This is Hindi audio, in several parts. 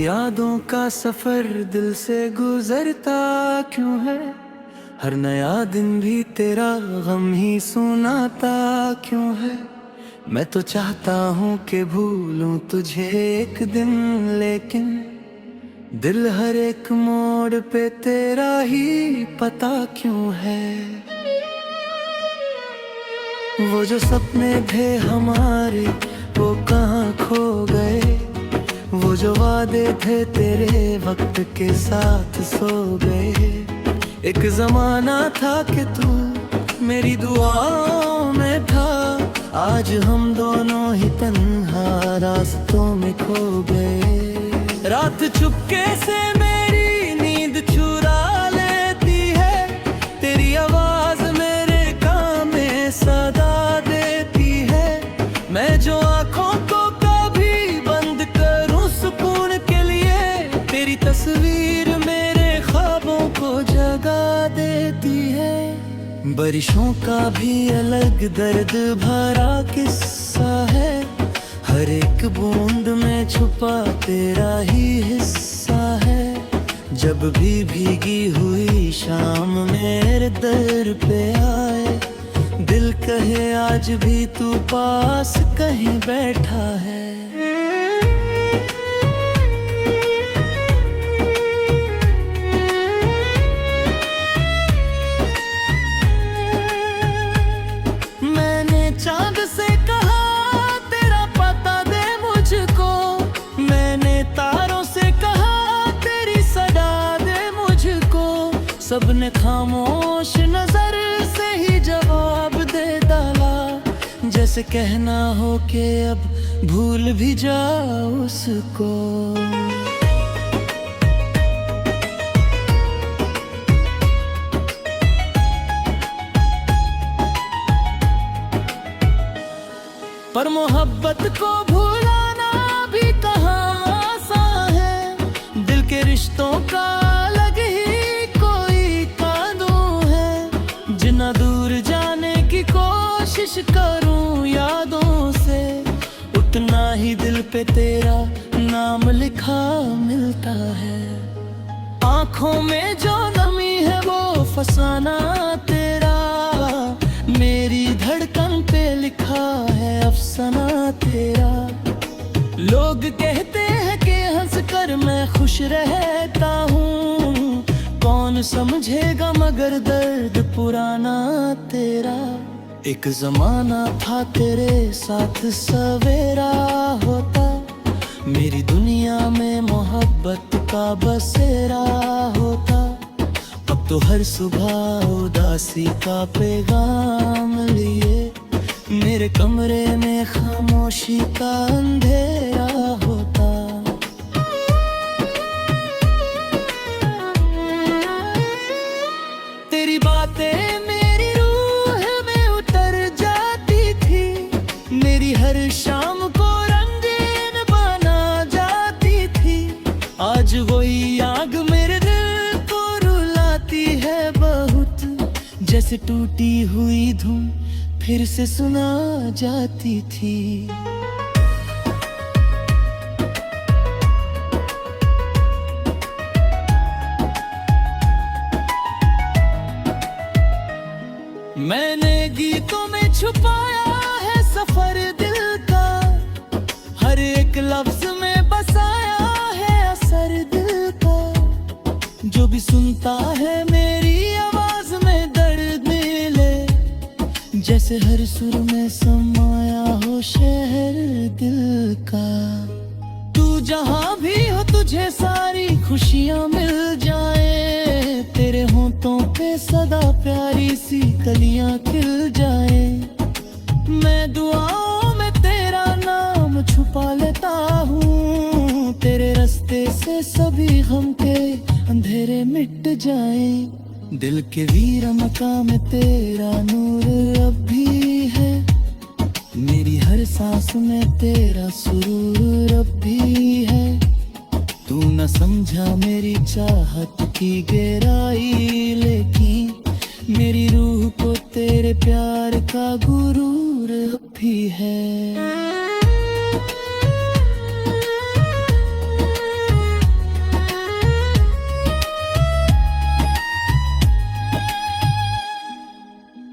यादों का सफर दिल से गुजरता क्यों है। हर नया दिन भी तेरा गम ही सुनाता क्यों है। मैं तो चाहता हूँ कि भूलूं तुझे एक दिन, लेकिन दिल हर एक मोड़ पे तेरा ही पता क्यों है। वो जो सपने थे हमारे वो कहाँ खो गए। वो जो वादे थे तेरे वक्त के साथ सो गए। एक जमाना था कि तू मेरी दुआओं में था। आज हम दोनों ही तन्हा रास्तों में खो गए। रात चुपके से मेरी नींद चुरा लेती है। तेरी आवाज मेरे कान में सदा देती है। मैं जो आँखों को कभी बंद करूं सुकून के लिए, तेरी तस्वीर मेरे ख्वाबों को जगा देती है। बारिशों का भी अलग दर्द भरा किस्सा है। हर एक बूंद में छुपा तेरा ही हिस्सा है। जब भी भीगी हुई शाम मेरे दर पे आए, दिल कहे आज भी तू पास कहीं बैठा है। मैंने चांद से कहा तेरा पता दे मुझको। मैंने तारों से कहा तेरी सदा दे मुझको। सबने खामोश नजर से ही जवाब दे डाला, जैसे कहना हो कि अब भूल भी जाओ उसको। पर मोहब्बत को भुलाना भी कहाँ आसान है। दिल के रिश्तों का अलग ही कोई कानून है। जितना दूर जाने की कोशिश करूं यादों से, उतना ही दिल पे तेरा नाम लिखा मिलता है। आँखों में जो नमी है वो फसाना तेरा, मेरी धड़कन पे लिखा है अफसाना तेरा। लोग कहते हैं कि हंस कर मैं खुश रहता हूँ, कौन समझेगा मगर दर्द पुराना तेरा। एक जमाना था तेरे साथ सवेरा होता, मेरी दुनिया में मोहब्बत का बसेरा होता। अब तो हर सुबह उदासी का पैगाम लिए मेरे कमरे में खामोशी का अंधेरा होता। तेरी बातें मेरी रूह में उतर जाती थी, मेरी हर शाम को रंगीन बना जाती थी। आज वही आग मेरे दिल को रुलाती है बहुत, जैसे टूटी हुई धुन फिर से सुना जाती थी। मैंने गीतों में छुपाया है सफर दिल का, हर एक लफ्ज में बसाया है असर दिल का। जो भी सुनता है मेरी आवाज में दर्द मिले, जैसे हर सुर में समाया हो शहर दिल का। तू जहाँ भी हो तुझे सारी खुशियाँ मिल जाए, तेरे होंठों पे सदा प्यारी सी कलियाँ खिल जाए। मैं दुआओं में तेरा नाम छुपा लेता हूँ, तेरे रास्ते से सभी गम के अंधेरे मिट जाएं। दिल के वीर मकाम में तेरा नूर अब भी है, मेरी हर सांस में तेरा सुरूर अब भी है। तू न समझा मेरी चाहत की गहराई, लेकिन मेरी रूह को तेरे प्यार का गुरूर अब भी है।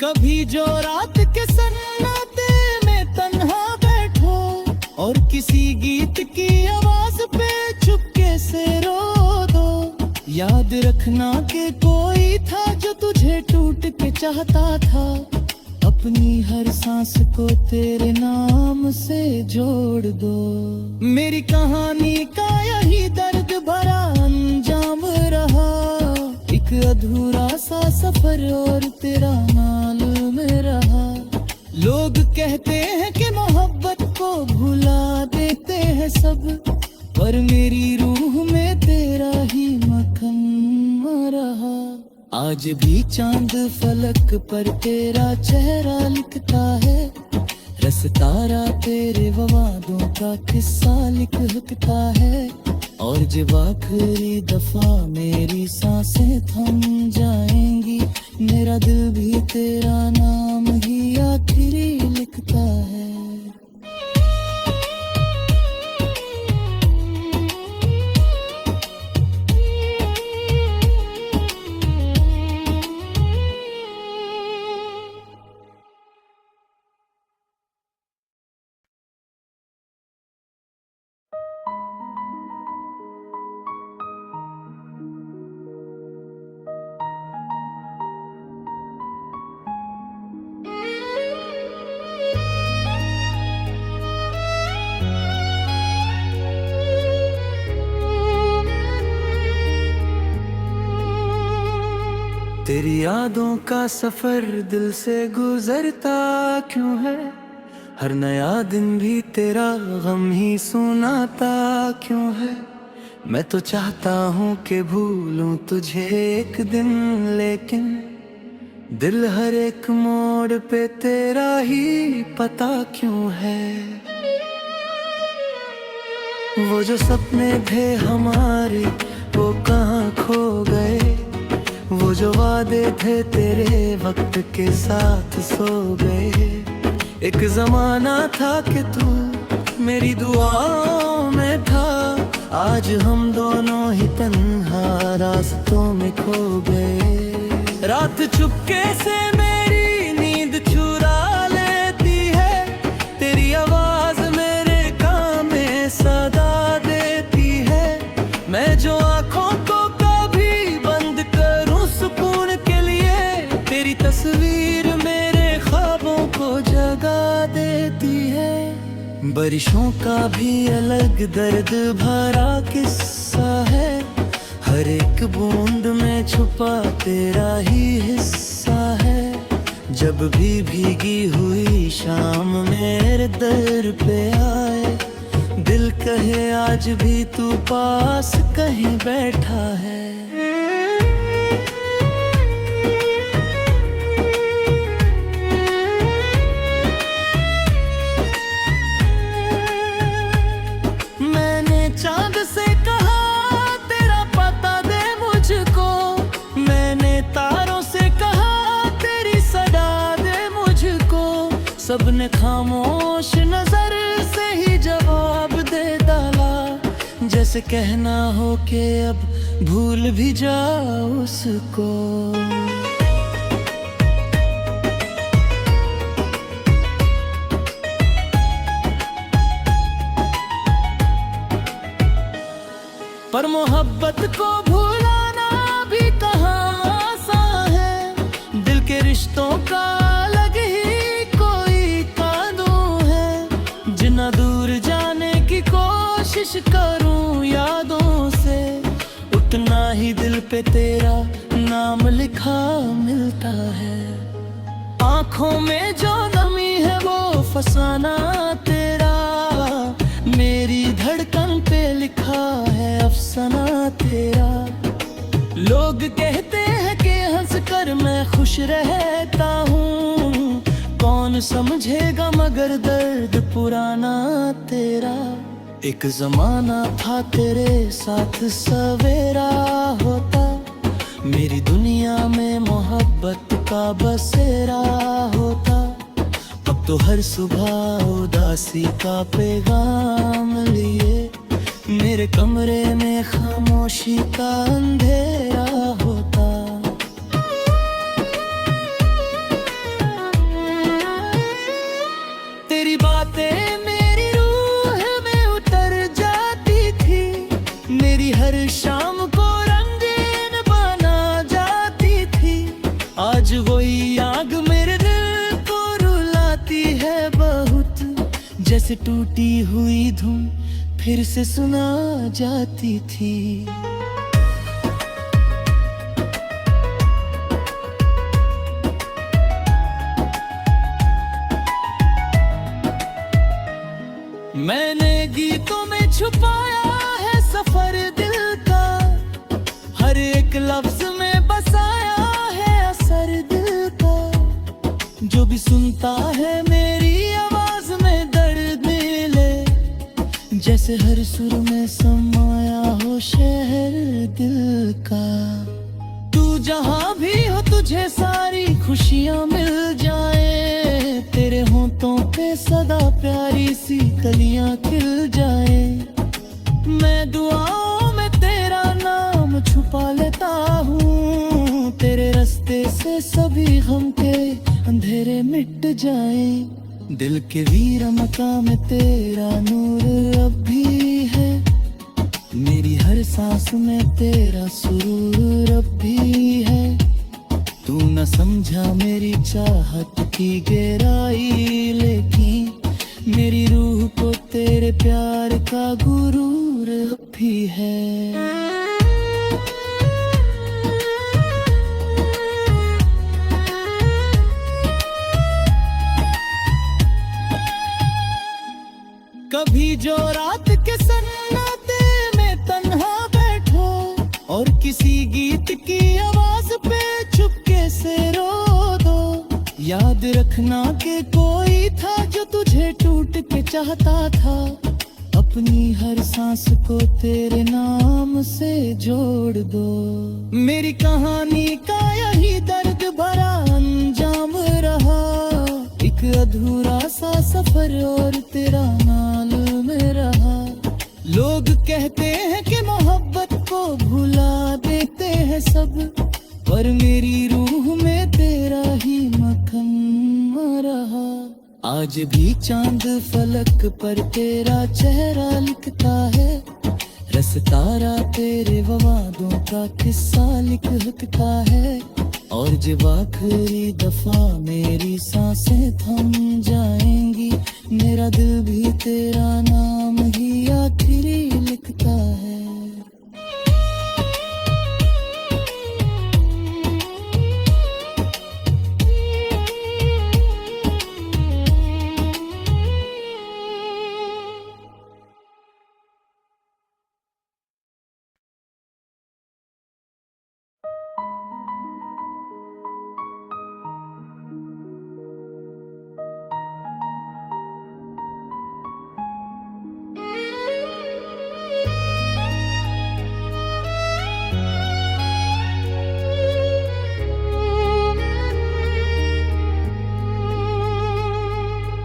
कभी जो रात के सन्नाटे में तन्हा बैठो और किसी गीत की आवाज पे चुपके से रो दो। याद रखना कि कोई था जो तुझे टूट के चाहता था, अपनी हर सांस को तेरे नाम से जोड़ दो। मेरी कहानी का यही दर्द भरा अंजाम रहा, एक अधूरा सा सफर और तेरा मालूम रहा। लोग कहते हैं कि मोहब्बत को भुला देते हैं सब, पर मेरी रूह में तेरा ही मक्खन रहा। आज भी चांद फलक पर तेरा चेहरा लिखता है, रस तारा तेरे वादों का किस्सा लिखता है। और जब आखिरी दफा मेरी सांसें थम जाएंगी, मेरा दिल भी तेरा नाम ही आखिरी लिखता है। तेरी यादों का सफर दिल से गुजरता क्यों है, हर नया दिन भी तेरा गम ही सुनाता क्यों है। मैं तो चाहता हूँ कि भूलूं तुझे एक दिन, लेकिन दिल हर एक मोड़ पे तेरा ही पता क्यों है। वो जो सपने थे हमारे वो कहाँ खो गए, वो जो वादे थे तेरे वक्त के साथ सो गए। एक जमाना था कि तू मेरी दुआओं में था, आज हम दोनों ही तन्हा रास्तों में खो गए। रात चुपके से मेरी नींद चुरा लेती है, तेरी आवाज मेरे कान में सदा देती है। मैं जो आँखों को तस्वीर मेरे ख्वाबों को जगा देती है। बारिशों का भी अलग दर्द भरा किस्सा है, हर एक बूंद में छुपा तेरा ही हिस्सा है। जब भी भीगी हुई शाम मेरे दर पे आए, दिल कहे आज भी तू पास कहीं बैठा है। चांद से कहा तेरा पता दे मुझको, मैंने तारों से कहा तेरी सदा दे मुझको। सबने खामोश नजर से ही जवाब दे डाला, जैसे कहना हो कि अब भूल भी जाओ उसको। पर मोहब्बत को भुलाना भी कहाँ आसान है, दिल के रिश्तों का अलग ही कोई कानून है। जितना दूर जाने की कोशिश करूं यादों से, उतना ही दिल पे तेरा नाम लिखा मिलता है। आँखों में जो नमी है वो फसाना तेरा, मेरी धड़कन पे लिखा है अफसाना तेरा। लोग कहते हैं कि हंस कर मैं खुश रहता हूँ, कौन समझेगा मगर दर्द पुराना तेरा। एक जमाना था तेरे साथ सवेरा होता, मेरी दुनिया में मोहब्बत का बसेरा होता। अब तो हर सुबह उदासी का पैगाम लिए, मेरे कमरे में खामोशी का अंधेरा होता। जैसे टूटी हुई धुन फिर से सुना जाती थी। मैंने गीतों में छुपाया है सफर दिल का, हर एक लफ्ज में बसाया है असर दिल का। जो भी सुनता है मेरी आवाज में दर्द मिले, जैसे हर सुर में समाया हो शहर दिल का। तू जहां भी हो तुझे सारी खुशियां मिल जाए, तेरे होंठों पे सदा प्यारी सी कलियां खिल जाए। मैं दुआओं में तेरा नाम छुपा लेता हूँ, तेरे रास्ते से सभी गम के अंधेरे मिट जाए। दिल के वीर मकाम में तेरा नूर अब भी है, मेरी हर सांस में तेरा सुरूर अब भी है। तू न समझा मेरी चाहत की गहराई, लेकिन मेरी रूह को तेरे प्यार का गुरूर अब भी है। कभी जो रात के सन्नाटे में तन्हा बैठो और किसी गीत की आवाज पे चुपके से रो दो, याद रखना कि कोई था जो तुझे टूट के चाहता था। अपनी हर सांस को तेरे नाम से जोड़ दो। मेरी कहानी का यही दर्द भरा अंजाम रहा, एक अधूरा सा सफर और तेरा नाल में रहा। लोग कहते हैं कि मोहब्बत को भुला देते हैं सब, पर मेरी रूह में तेरा ही मक्खन रहा। आज भी चांद फलक पर तेरा चेहरा लिखता है, रसतारा तेरे वादों का किस्सा लिखता है। और जब आखिरी दफा मेरी सांसें थम जाएंगी, मेरा दिल भी तेरा नाम ही आखिरी लिखता है।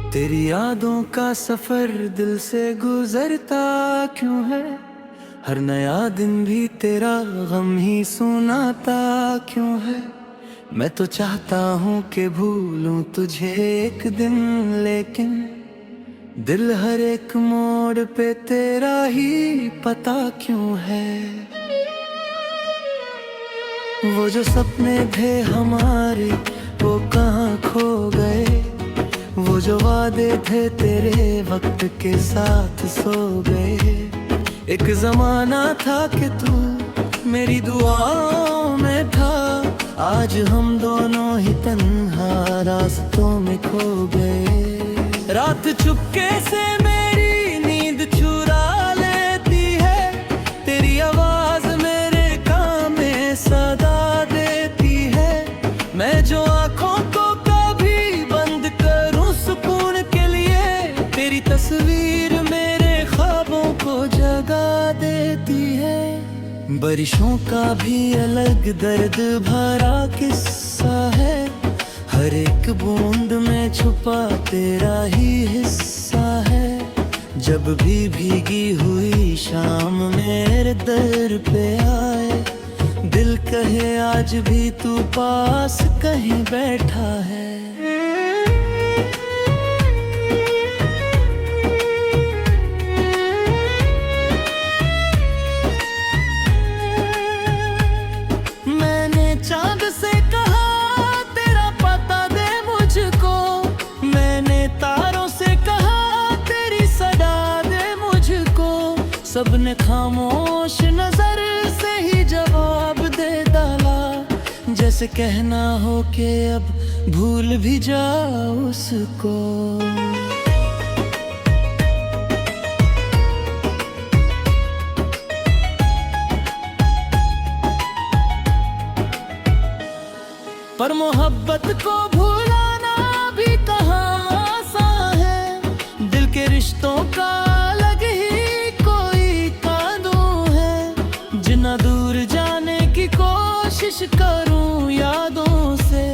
तेरी यादों का सफर दिल से गुजरता क्यों है, हर नया दिन भी तेरा गम ही सुनाता क्यों है। मैं तो चाहता हूँ कि भूलूं तुझे एक दिन, लेकिन दिल हर एक मोड़ पे तेरा ही पता क्यों है। वो जो सपने थे हमारे वो कहाँ खो गए, वो जो वादे थे तेरे वक्त के साथ सो गए। एक जमाना था कि तू मेरी दुआओं में था, आज हम दोनों ही तन्हा रास्तों में खो गए। रात चुपके से मेरी नींद चुरा लेती है, तेरी आवाज मेरे कान में सदा देती है। मैं जो आँखों को तस्वीर मेरे ख्वाबों को जगा देती है। बारिशों का भी अलग दर्द भरा किस्सा है, हर एक बूंद में छुपा तेरा ही हिस्सा है। जब भी भीगी हुई शाम मेरे दर पे आए, दिल कहे आज भी तू पास कहीं बैठा है। चांद से कहा तेरा पता दे मुझको, मैंने तारों से कहा तेरी सबने खामोश नजर से ही जवाब दे डाला, जैसे कहना हो कि अब भूल भी जाओ उसको। पर मोहब्बत को भुलाना भी कहाँ आसान है, दिल के रिश्तों का अलग ही कोई कानून है। जितना दूर जाने की कोशिश करूं यादों से,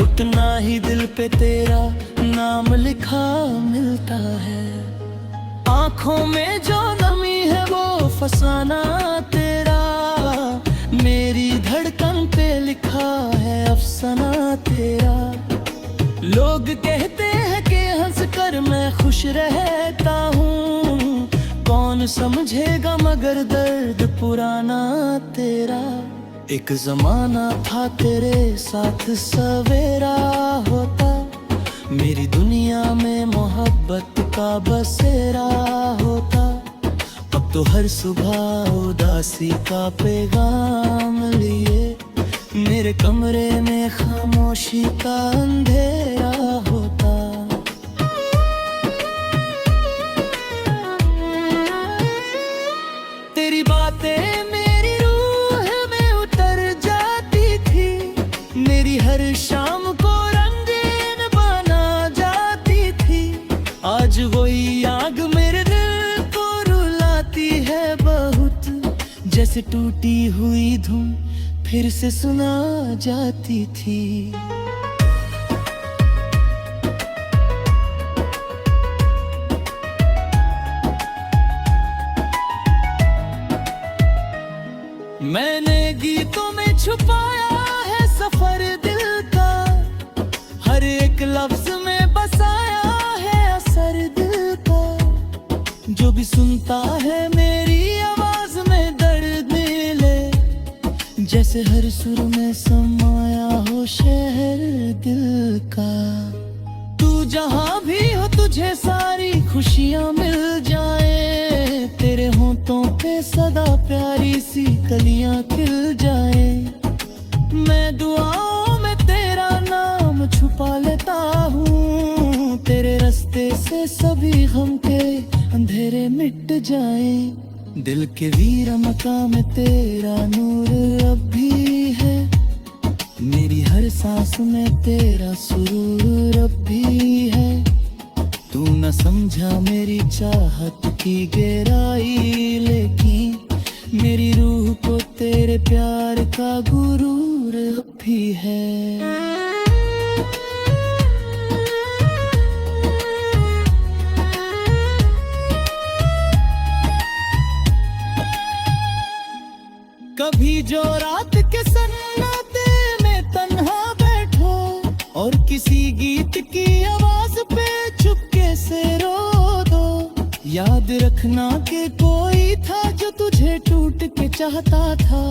उतना ही दिल पे तेरा नाम लिखा मिलता है। आंखों में जो नमी है वो फसाना तेरा, मेरी धड़कन पे लिखा है अफसाना तेरा। लोग कहते हैं कि हंस कर मैं खुश रहता हूँ, कौन समझेगा मगर दर्द पुराना तेरा। एक जमाना था तेरे साथ सवेरा होता, मेरी दुनिया में मोहब्बत का बसेरा होता। अब तो हर सुबह उदासी का पैगाम लिए मेरे कमरे में खामोशी का अंधेरा होता। तेरी बातें मेरी रूह में उतर जाती थी, मेरी हर शाम को रंगीन बना जाती थी। आज वही आग मेरे दिल को रुलाती है बहुत, जैसे टूटी हुई धुन फिर से सुना जाती थी। मैंने गीतों में छुपाया है सफर दिल का, हर एक लफ्ज में बसाया है असर दिल का। जो भी सुनता है मेरी आवाज में दर्द मिले, जैसे हर सुर में समाया हो शहर दिल का। तू जहाँ भी हो तुझे सारी खुशियाँ मिल जाए, तेरे होंठों पे सदा प्यारी सी कलियाँ खिल जाए। मैं दुआओं में तेरा नाम छुपा लेता हूँ, तेरे रास्ते से सभी गम के अंधेरे मिट जाए। दिल के वीर मकाम में तेरा नूर अब भी है, मेरी हर सांस में तेरा सुरूर अब भी है। तू न समझा मेरी चाहत की गहराई, लेकिन मेरी रूह को तेरे प्यार का गुरूर अब भी है। कभी जो रात के सन्नाटे में तन्हा बैठो और किसी गीत की आवाज पे चुपके से रो दो, याद रखना कि कोई था जो तुझे टूट के चाहता था।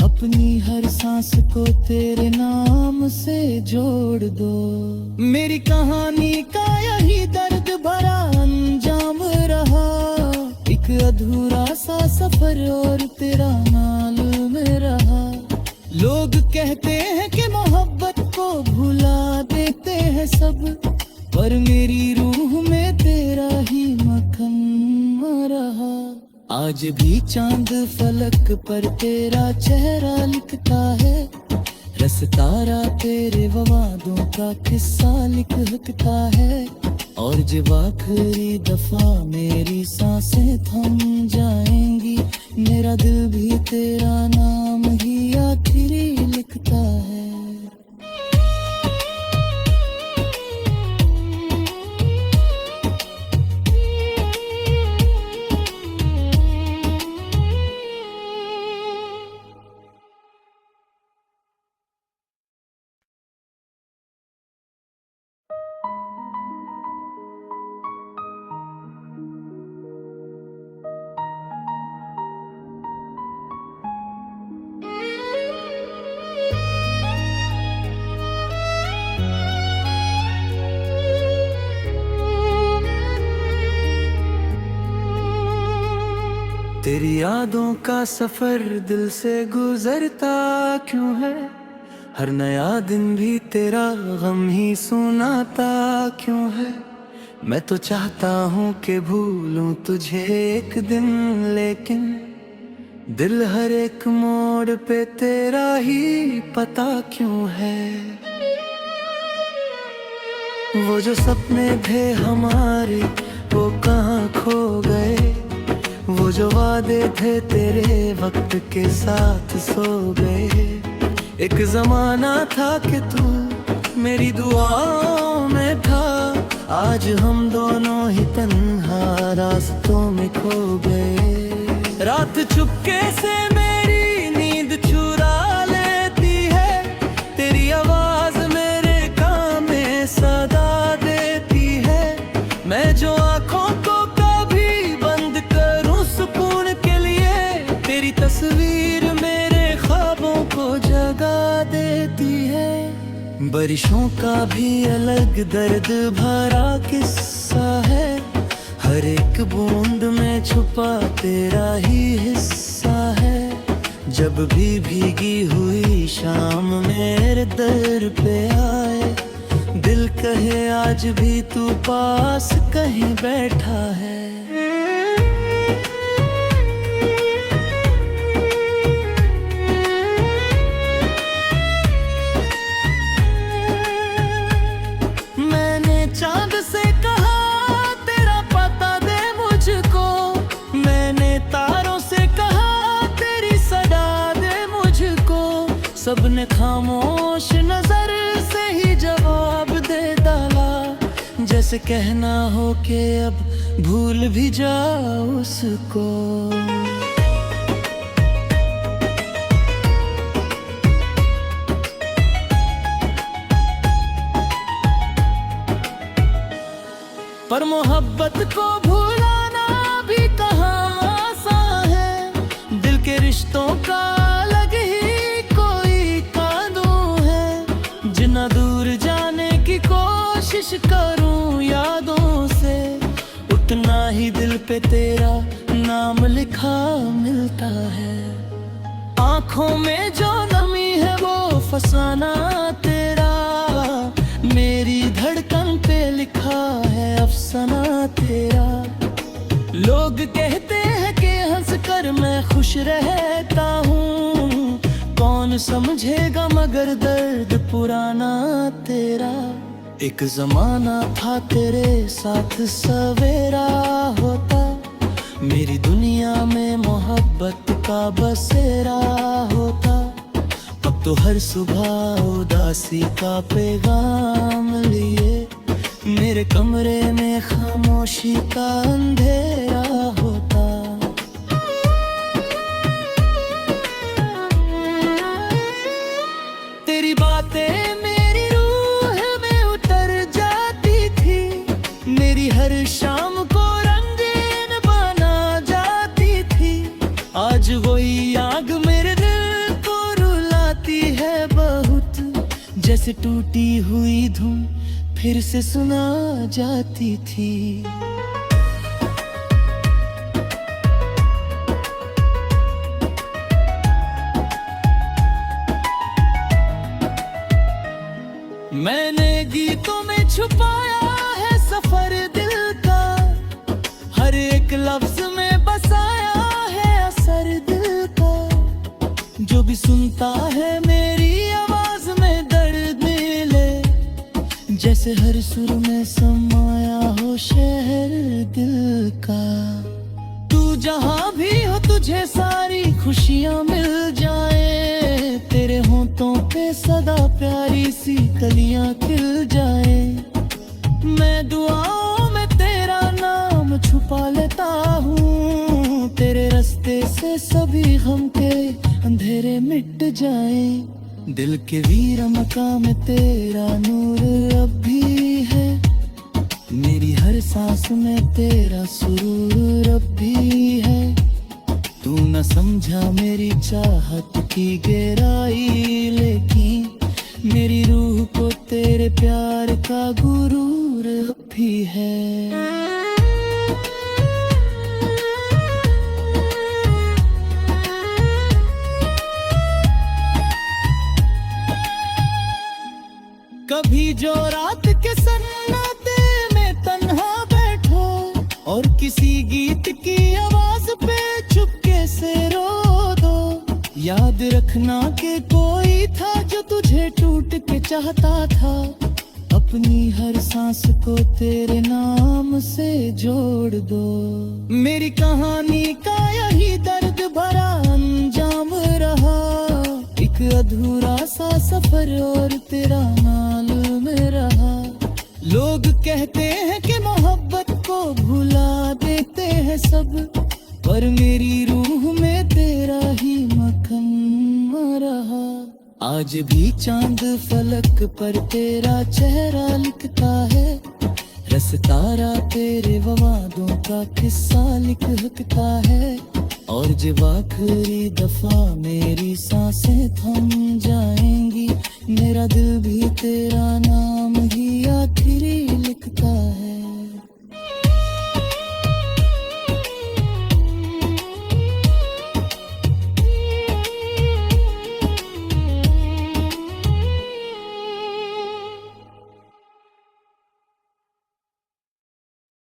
अपनी हर सांस को तेरे नाम से जोड़ दो। मेरी कहानी का यही दर्द भरा अंजाम रहा, एक अधूरा सा सफर और तेरा नाल में रहा। लोग कहते हैं कि मोहब्बत को भुला देते हैं सब, पर मेरी रूह में तेरा ही मक्खन रहा। आज भी चांद फलक पर तेरा चेहरा लिखता है, रस तारा तेरे वादों का किस्सा लिखता है। और जब आखिरी दफा मेरी सांसें थम जाएंगी, मेरा दिल भी तेरा नाम ही आखिरी लिखता है। यादों का सफर दिल से गुजरता क्यों है, हर नया दिन भी तेरा गम ही सुनाता क्यों है। मैं तो चाहता हूँ कि भूलूं तुझे एक दिन, लेकिन दिल हर एक मोड़ पे तेरा ही पता क्यों है। वो जो सपने थे हमारे वो कहाँ खो गए, वो जो वादे थे तेरे वक्त के साथ सो गए। एक जमाना था कि तू मेरी दुआओं में था, आज हम दोनों ही तन्हा रास्तों में खो गए। रात चुपके से मेरी नींद चुरा लेती है, तेरी आवाज मेरे कान में सदा देती है। मैं जो आँखों को कभी बंद करूं सुकून के लिए, तेरी तस्वीर मेरे ख्वाबों को जगा देती है। बारिशों का भी अलग दर्द भरा किस्सा है, हर एक बूंद में छुपा तेरा ही हिस्सा है। जब भी भीगी हुई शाम मेरे दर पे आए, दिल कहे आज भी तू पास कहीं बैठा है। मैंने चांद से कहा तेरा पता दे मुझको, मैंने तारों से कहा तेरी सदा दे मुझको। सबने खामोश नजर से ही जवाब दे डाला, जैसे कहना हो कि अब भूल भी जाओ उसको। पर मोहब्बत को भुलाना भी कहाँ आसान है, दिल के रिश्तों का अलग ही कोई कानून है। जितना दूर जाने की कोशिश करूं यादों से, उतना ही दिल पे तेरा नाम लिखा मिलता है। आँखों में जो नमी है वो फसाना तेरा, मेरी धड़कन पे लिखा है अफसाना तेरा। लोग कहते हैं कि हंस कर मैं खुश रहता हूँ, कौन समझेगा मगर दर्द पुराना तेरा। एक जमाना था तेरे साथ सवेरा होता, मेरी दुनिया में मोहब्बत का बसेरा होता। अब तो हर सुबह उदासी का पैगाम लिए, मेरे कमरे में खामोशी का अंधेरा होता। तेरी बातें मेरी रूह में उतर जाती थी, मेरी हर शाम को रंगीन बना जाती थी। आज वही आग मेरे दिल को रुलाती है बहुत, जैसे टूटी हुई धुन फिर से सुना जाती थी। मैंने गीतों में छुपाया है सफर दिल का, हर एक लफ्ज में बसाया है असर दिल का। जो भी सुनता है मेरी आवाज में दर्द मिले, जैसे हर सुर में समाया हो शहर दिल का। तू जहाँ भी हो तुझे सारी खुशियाँ मिल जाए, तेरे होंठों पे सदा प्यारी सी कलियाँ खिल जाए। मैं दुआओं में तेरा नाम छुपा लेता हूँ, तेरे रास्ते से सभी गम के अंधेरे मिट जाए। दिल के वीर मकाम में तेरा नूर अब भी है, मेरी हर सांस में तेरा सुरूर अब भी है। तू न समझा मेरी चाहत की गहराई, लेकिन मेरी रूह को तेरे प्यार का गुरूर अब भी है। कभी जो रात के सन्नाटे में तन्हा बैठो और किसी गीत की आवाज पे चुपके से रो दो। याद रखना कि कोई था जो तुझे टूट के चाहता था, अपनी हर सांस को तेरे नाम से जोड़ दो। मेरी कहानी का यही दर्द भरा अंजाम रहा, एक अधूरा सा सफर और तेरा नाल में रहा। लोग कहते हैं कि मोहब्बत को भुला देते हैं सब, पर मेरी रूह में तेरा ही मकाम रहा। आज भी चांद फलक पर तेरा चेहरा लिखता है, रस तारा तेरे वादों का किस्सा लिखता है। और जब आखिरी दफा मेरी सांसें थम जाएंगी, मेरा दिल भी तेरा नाम